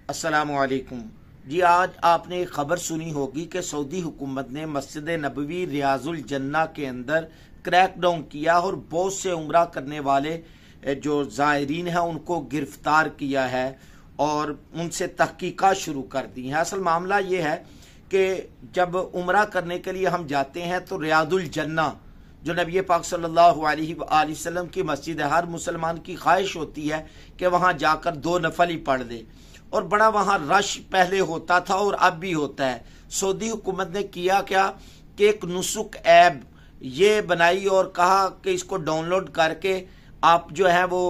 अस्सलामुअलैकुम जी। आज आपने एक खबर सुनी होगी कि सऊदी हुकूमत ने मस्जिद नबवी रियाजुल जन्ना के अंदर क्रैकडाउन किया और बहुत से उम्रा करने वाले जो ज़ायरीन हैं उनको गिरफ्तार किया है और उनसे तहकीकात शुरू कर दी है। असल मामला ये है कि जब उम्रा करने के लिए हम जाते हैं तो रियाजुल जन्ना जो नबी पाक सल्लल्लाहु अलैहि वसल्लम की मस्जिद है, हर मुसलमान की ख्वाहिश होती है कि वहाँ जाकर 2 नफल ही पढ़ दे, और बड़ा वहाँ रश पहले होता था और अब भी होता है। सऊदी हुकूमत ने किया क्या कि एक नुसुक ऐप ये बनाई और कहा कि इसको डाउनलोड करके आप जो है वो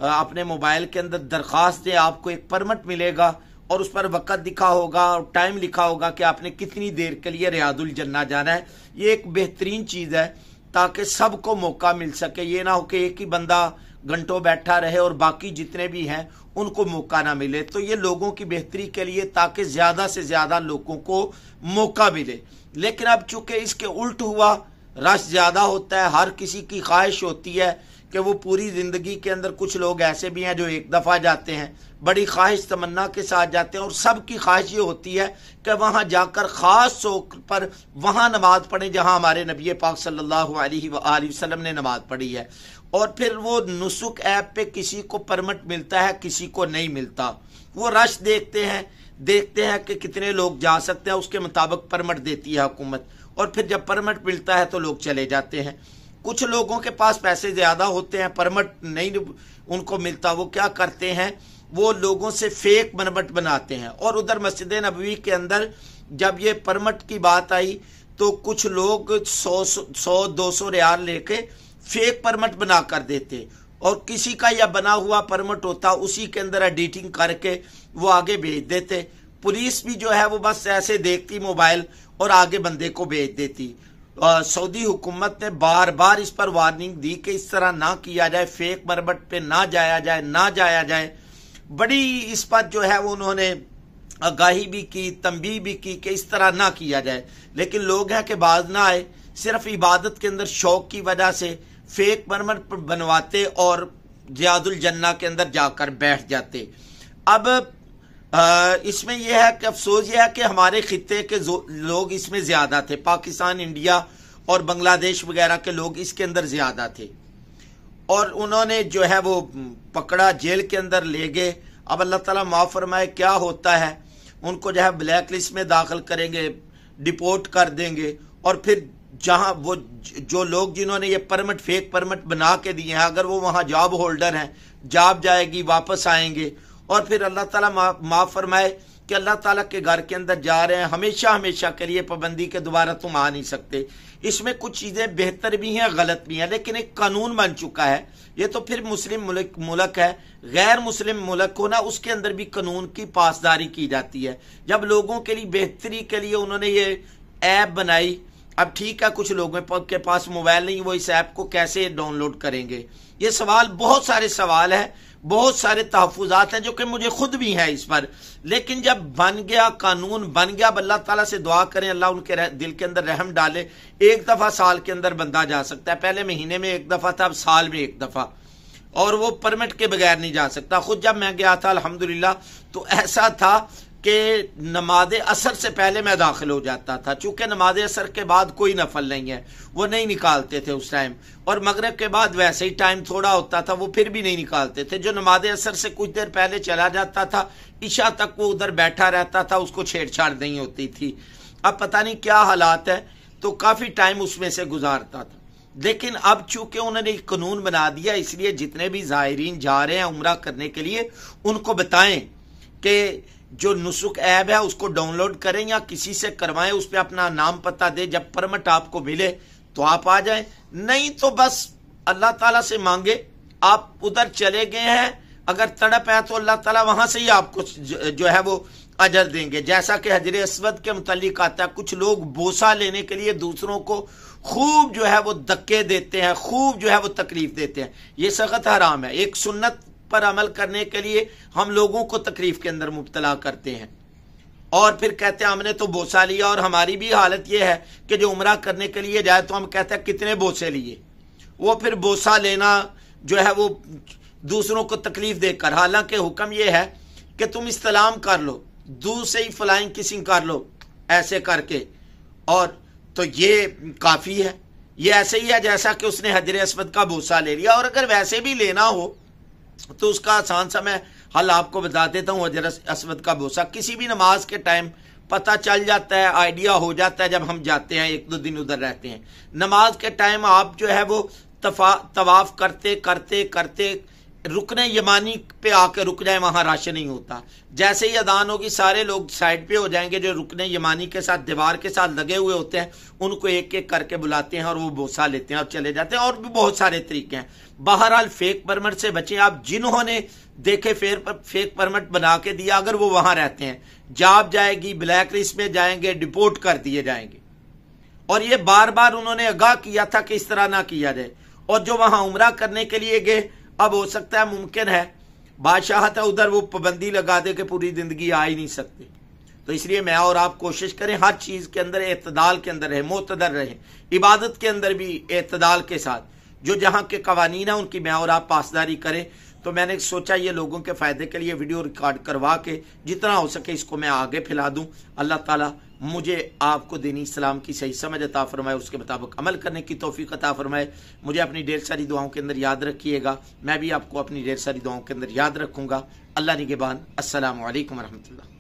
अपने मोबाइल के अंदर दरख्वास्त दें, आपको एक परमिट मिलेगा और उस पर वक़्त लिखा होगा और टाइम लिखा होगा कि आपने कितनी देर के लिए रियाजुल जन्ना जाना है। ये एक बेहतरीन चीज़ है ताकि सबको मौका मिल सके। ये ना हो कि एक ही बंदा घंटों बैठा रहे और बाकी जितने भी हैं उनको मौका ना मिले। तो ये लोगों की बेहतरी के लिए ताकि ज़्यादा से ज़्यादा लोगों को मौका मिले। लेकिन अब चूंकि इसके उल्ट हुआ, रश ज़्यादा होता है, हर किसी की ख्वाहिश होती है कि वो पूरी ज़िंदगी के अंदर, कुछ लोग ऐसे भी हैं जो एक दफ़ा जाते हैं, बड़ी ख्वाहिश तमन्ना के साथ जाते हैं, और सबकी ख्वाहिश ये होती है कि वहाँ जाकर ख़ास तौर पर वहाँ नमाज पढ़ें जहाँ हमारे नबी पाक सल्लल्लाहु अलैहि वसल्लम ने नमाज पढ़ी है। और फिर वो नुसुक ऐप पे किसी को परमिट मिलता है, किसी को नहीं मिलता। वो रश देखते हैं कि कितने लोग जा सकते हैं, उसके मुताबिक परमिट देती है हुकूमत, और फिर जब परमिट मिलता है तो लोग चले जाते हैं। कुछ लोगों के पास पैसे ज़्यादा होते हैं, परमिट नहीं उनको मिलता, वो क्या करते हैं, वो लोगों से फेक परमिट बनाते हैं। और उधर मस्जिद नबवी के अंदर जब ये परमिट की बात आई तो कुछ लोग 100-200 रियाल लेके फेक परमिट बना कर देते, और किसी का यह बना हुआ परमिट होता उसी के अंदर एडिटिंग करके वो आगे भेज देते। पुलिस भी जो है वो बस ऐसे देखती मोबाइल और आगे बंदे को भेज देती। सऊदी हुकूमत ने बार बार इस पर वार्निंग दी कि इस तरह ना किया जाए, फेक परमिट पे ना जाया जाए। बड़ी इस पर जो है वो उन्होंने आगाही भी की, तंबीह भी की कि इस तरह ना किया जाए। लेकिन लोग हैं कि बाज ना आए, सिर्फ इबादत के अंदर शौक की वजह से फेक परमिट बनवाते और रियाजुल जन्ना के अंदर जाकर बैठ जाते। अब इसमें यह है कि अफसोस यह है कि हमारे खित्ते के लोग इसमें ज्यादा थे, पाकिस्तान, इंडिया और बांग्लादेश वगैरह के लोग इसके अंदर ज्यादा थे, और उन्होंने जो है वो पकड़ा, जेल के अंदर ले गए। अब अल्लाह ताला माफ फरमाए क्या होता है, उनको जो है ब्लैक लिस्ट में दाखिल करेंगे, डिपोर्ट कर देंगे, और फिर जहां वो जो लोग जिन्होंने ये परमिट, फेक परमिट बना के दिए हैं, अगर वो वहां जॉब होल्डर हैं, जॉब जाएगी, वापस आएंगे, और फिर अल्लाह ताला माफ फरमाए कि अल्लाह ताला के घर के अंदर जा रहे हैं, हमेशा हमेशा के लिए पाबंदी के दोबारा तुम आ नहीं सकते। इसमें कुछ चीज़ें बेहतर भी हैं, गलत भी हैं, लेकिन एक कानून बन चुका है। ये तो फिर मुस्लिम मुल्क है, गैर मुस्लिम मुल्क हो ना, उसके अंदर भी कानून की पासदारी की जाती है। जब लोगों के लिए बेहतरी के लिए उन्होंने ये ऐप बनाई, अब ठीक है कुछ लोगों के पास मोबाइल नहीं, वो इस ऐप को कैसे डाउनलोड करेंगे, ये सवाल, बहुत सारे सवाल है, बहुत सारे तहफुजात हैं जो कि मुझे खुद भी हैं इस पर। लेकिन जब बन गया, कानून बन गया, अल्लाह ताला से दुआ करें अल्लाह उनके दिल के अंदर रहम डाले। एक दफा साल के अंदर बंदा जा सकता है, पहले महीने में एक दफा था, अब साल में एक दफा, और वो परमिट के बगैर नहीं जा सकता। खुद जब मैं गया था अल्हम्दुलिल्लाह तो ऐसा था कि नमाज असर से पहले मैं दाखिल हो जाता था, चूंकि नमाज असर के बाद कोई नफल नहीं है, वो नहीं निकालते थे उस टाइम, और मगरिब के बाद वैसे ही टाइम थोड़ा होता था, वो फिर भी नहीं निकालते थे। जो नमाज असर से कुछ देर पहले चला जाता था, ईशा तक वो उधर बैठा रहता था, उसको छेड़छाड़ नहीं होती थी। अब पता नहीं क्या हालात है, तो काफी टाइम उसमें से गुजारता था। लेकिन अब चूंकि उन्होंने एक कानून बना दिया, इसलिए जितने भी ज़ायरीन जा रहे हैं उम्रा करने के लिए उनको बताएं कि जो नुसुक ऐप है उसको डाउनलोड करें या किसी से करवाएं, उस पर अपना नाम पता दे, जब परमिट आपको मिले तो आप आ जाएं, नहीं तो बस अल्लाह ताला से मांगे। आप उधर चले गए हैं, अगर तड़प है तो अल्लाह ताला वहां से ही आपको जो है वो अजर देंगे। जैसा कि हजर अस्वद के मुतालिक आता है, कुछ लोग बोसा लेने के लिए दूसरों को खूब जो है वो धक्के देते हैं, खूब जो है वो तकलीफ देते हैं, ये सख्त हराम है। एक सुन्नत पर अमल करने के लिए हम लोगों को तकलीफ के अंदर मुब्तला करते हैं, और फिर कहते हैं हमने तो बोसा लिया। और हमारी भी हालत यह है कि जो उम्रा करने के लिए जाए तो हम कहते हैं कितने बोसे लिए, वो फिर बोसा लेना जो है वो दूसरों को तकलीफ देकर। हालांकि हुक्म यह है कि तुम इस्तलाम कर लो, दूर से ही फ्लाइंग किसिंग कर लो ऐसे करके, और तो ये काफ़ी है। ये ऐसे ही है जैसा कि उसने हजर अस्वद का बोसा ले लिया। और अगर वैसे भी लेना हो तो उसका आसान सा मैं हल आपको बता देता हूँ। हजर अस्वद का बोसा किसी भी नमाज के टाइम पता चल जाता है, आइडिया हो जाता है। जब हम जाते हैं 1-2 दिन उधर रहते हैं, नमाज के टाइम आप जो है वो तवाफ करते करते करते रुकने यमानी पे आके रुक जाए, वहां राशन नहीं होता। जैसे ही अदान होगी सारे लोग साइड पे हो जाएंगे, जो रुकने यमानी के साथ दीवार के साथ लगे हुए होते हैं उनको एक एक करके बुलाते हैं और वो बोसा लेते हैं और चले जाते हैं। और भी बहुत सारे तरीके हैं। बहरहाल फेक परमिट से बचें आप। जिन्होंने देखे फेक परमिट बना के दिया, अगर वो वहां रहते हैं, जॉब जाएगी, ब्लैक लिस्ट में जाएंगे, डिपोर्ट कर दिए जाएंगे। और ये बार बार उन्होंने आगाह किया था कि इस तरह ना किया जाए। और जो वहां उम्रा करने के लिए गए, अब हो सकता है, मुमकिन है, बादशाहत है उधर, वो पाबंदी लगा दे कि पूरी जिंदगी आ ही नहीं सकते। तो इसलिए मैं और आप कोशिश करें हर चीज के अंदर एतदाल के अंदर रहे, मोतदर रहे, इबादत के अंदर भी एतदाल के साथ। जो जहां के कवानीन है उनकी मैं और आप पासदारी करें। तो मैंने सोचा ये लोगों के फायदे के लिए वीडियो रिकॉर्ड करवा के जितना हो सके इसको मैं आगे फैला दूं। अल्लाह ताला मुझे आपको दीनी इस्लाम की सही समझ अता फरमाए, उसके मुताबिक अमल करने की तौफीक अता फरमाए। मुझे अपनी ढेर सारी दुआओं के अंदर याद रखिएगा, मैं भी आपको अपनी ढेर सारी दुआओं के अंदर याद रखूंगा। अल्लाह निगहबान। अस्सलामु अलैकुम रहमतुल्लाह।